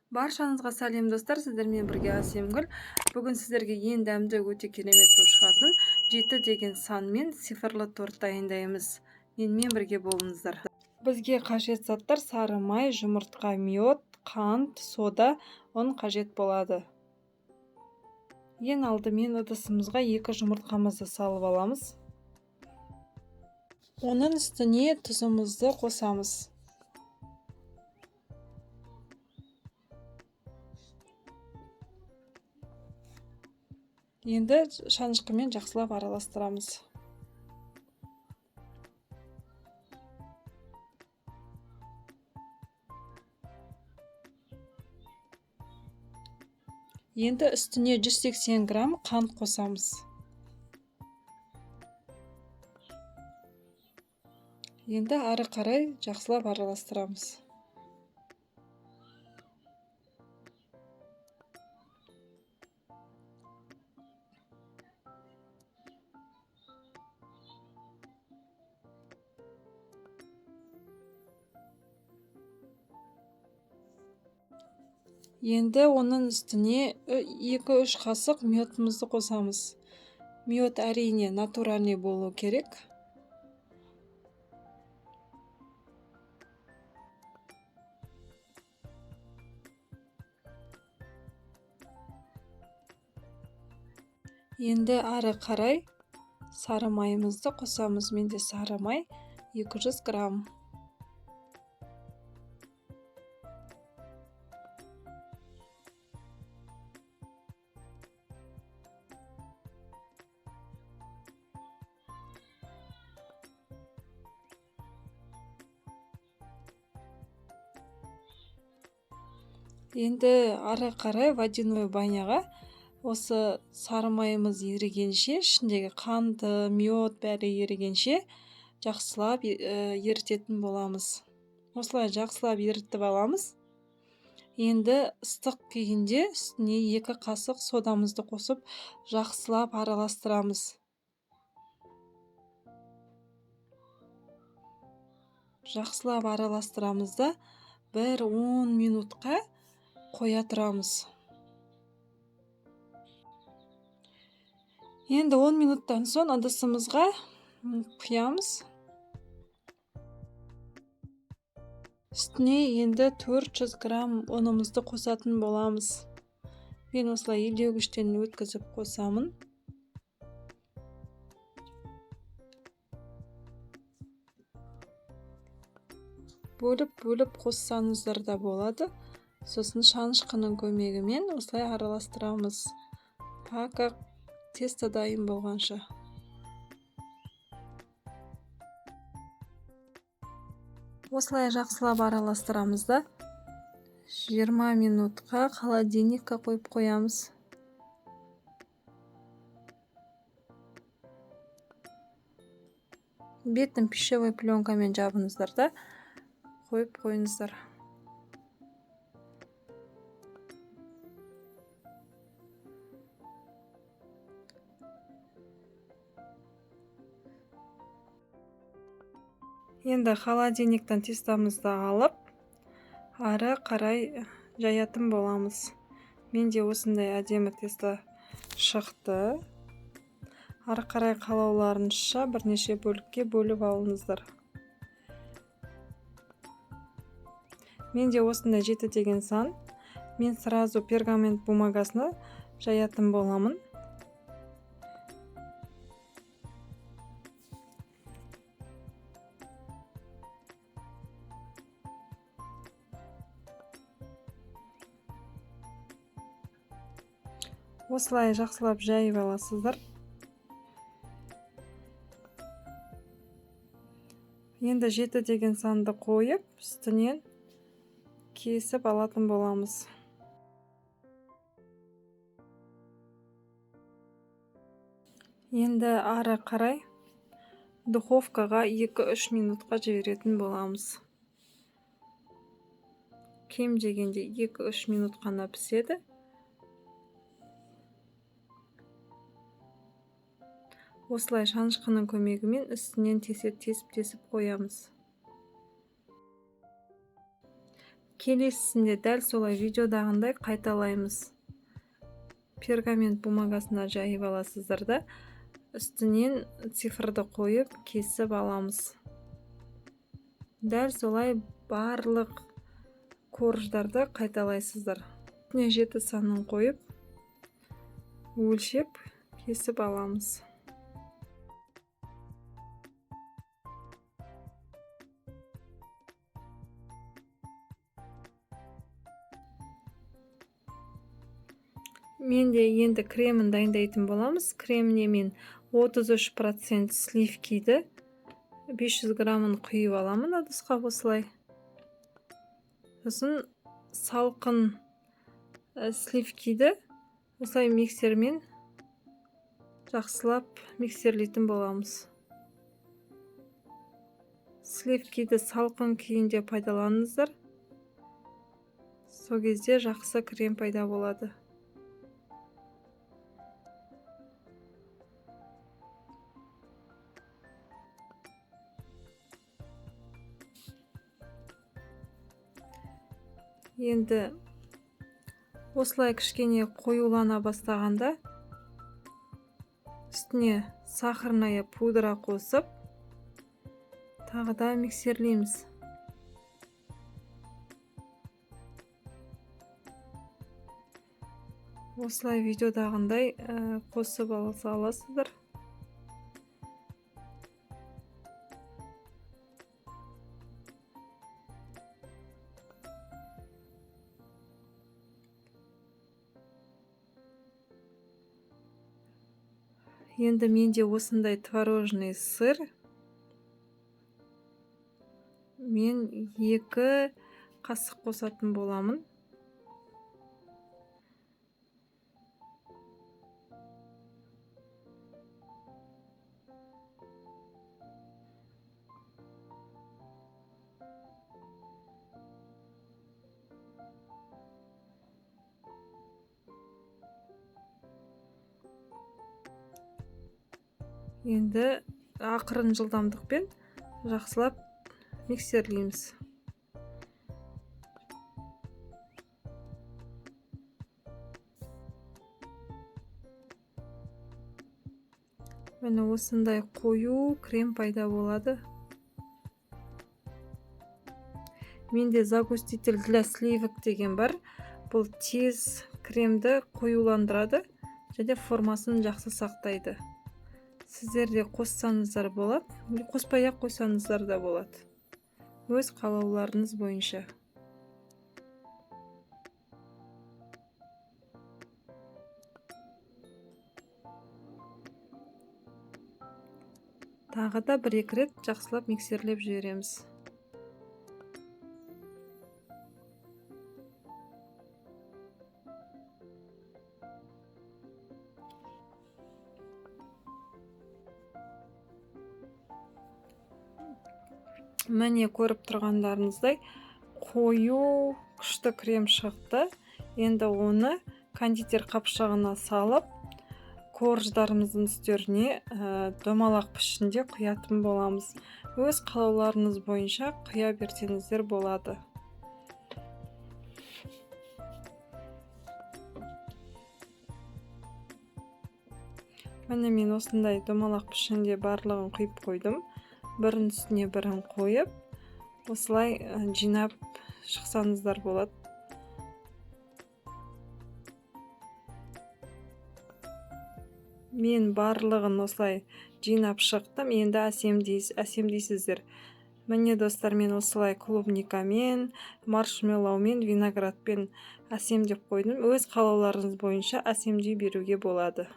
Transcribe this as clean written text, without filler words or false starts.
Баршаңызға сәлем достар, сіздермен бірге Әсемгүл. Бүгін сіздерге ең дәмді, өте керемет болып шығатын 7 деген санмен цифрлы торт дайындаймыз. Менімен бірге болыңыздар. Бізге қажет заттар сары май, жұмыртқа, мед, қант, сода, ұн қажет болады. Ең алдымен ыдысымызға 2 жұмыртқамызды салып аламыз. Оның үстіне тұзымызды қосамыз. Енді шанышқымен жақсылап араластырамыз. Енді үстіне 180 грамм қант қосамыз. Енді ары қарай жақсылап араластырамыз. Енді оның үстіне 2-3 қасық медімізді қосамыз. Мед әрине натуральный болу керек. Енді ары қарай сары майымызды қосамыз. Менде сары май 200 грамм. Енді ары қарай водяной баняға осы сары майымыз ерігенше, ішіндегі қанты, мед бәрі ерігенше жақсылап ерітетін боламыз. Осылай жақсылап ерітіп аламыз. Енді ыстық күйінде үстіне 2 қасық содамызды қосып жақсылап араластырамыз. Жақсылап араластырамыз да 1-10 минутқа қоя тұрамыз. Енді 10 минуттан соң ыдысымызға құямыз. Үстіне енді 400 грамм ұнымызды қосатын боламыз. Мен осылай илеугіштен өткізіп қосамын. Бөліп қоссаңыздар да болады. Сосын шанышқының көмегімен осылай араластырамыз. Пока тесто дайын болғанша. Осылай жақсылап араластырамыз да 20 минутқа холодильникқа қойып қоямыз. Бетін пищевой пленкамен жабыңыздар да қойып қойыңыздар. Енді холодильниктен тестамызды алып, ары қарай жаятын боламыз. Менде осындай әдемі тесто шықты. Ары қарай қалауларыңызша бірнеше бөлікке бөліп алыңыздар. Менде осындай 7 деген сан. Мен сразу пергамент бумагасына жаятын боламын. Осылай жақсылап жайып аласыздар. Енді 7 деген санды қойып, үстінен кесіп алатын боламыз. Енді ары қарай духовкаға 2-3 минутқа жіберетін боламыз. Кем дегенде 2-3 минут қана піседі. Осылай шанышқының көмегімен үстінен тесіп қоямыз. келесісінде дәл солай видеодағындай қайталаймыз. Пергамент бумагасына жайып аласыздар да үстінен цифрды қойып кесіп аламыз. Дәл солай барлық корждарды қайталайсыздар. Үстіне 7 санын қойып өлшеп кесіп аламыз. Менде енді кремін дайындайтын боламыз. Креміне мен 33% сливкиді 500 грамын құйып аламын ыдысқа осылай. Сосын салқын сливкиді осылай миксермен жақсылап миксерлейтін боламыз. Сливкиді салқын күйінде пайдаланыңыздар. Сол кезде жақсы крем пайда болады. Енді осылай кішкене қоюлана бастағанда үстіне сахарная пудра қосып тағы да миксерлейміз. Осылай видеодағындай қосып аласыздар. Енді менде осындай творожный сыр. Мен 2 қасық қосатын боламын. Енді ақырын жылдамдықпен жақсылап миксерлейміз. Міне осындай қою крем пайда болады. Менде загуститель для сливок деген бар. Бұл тез кремді қоюландырады және формасын жақсы сақтайды. Сіздер де қоссаңыздар болады, қоспай-ақ қойсаңыздар да болады. Өз қалауларыңыз бойынша. Тағы да 1-2 рет жақсылап миксерлеп жібереміз. Міне көріп тұрғандарыңыздай қою күшті крем шықты. Енді оны кондитер қапшығына салып, корждарымыздың үстеріне домалақ пішінде құятын боламыз. Өз қалауларыңыз бойынша құя берсеңіздер болады. Міне мен осындай домалақ пішінде барлығын құйып қойдым. Бірін үстіне бірін қойып, осылай жинап шықсаңыздар болады. Мен барлығын осылай жинап шықтым. Енді әсемдейсіздер. Міне достар, мен осылай клубникамен, маршмеллоумен, виноградпен әсемдеп қойдым. Өз қалауларыңыз бойынша әсемдей беруге болады.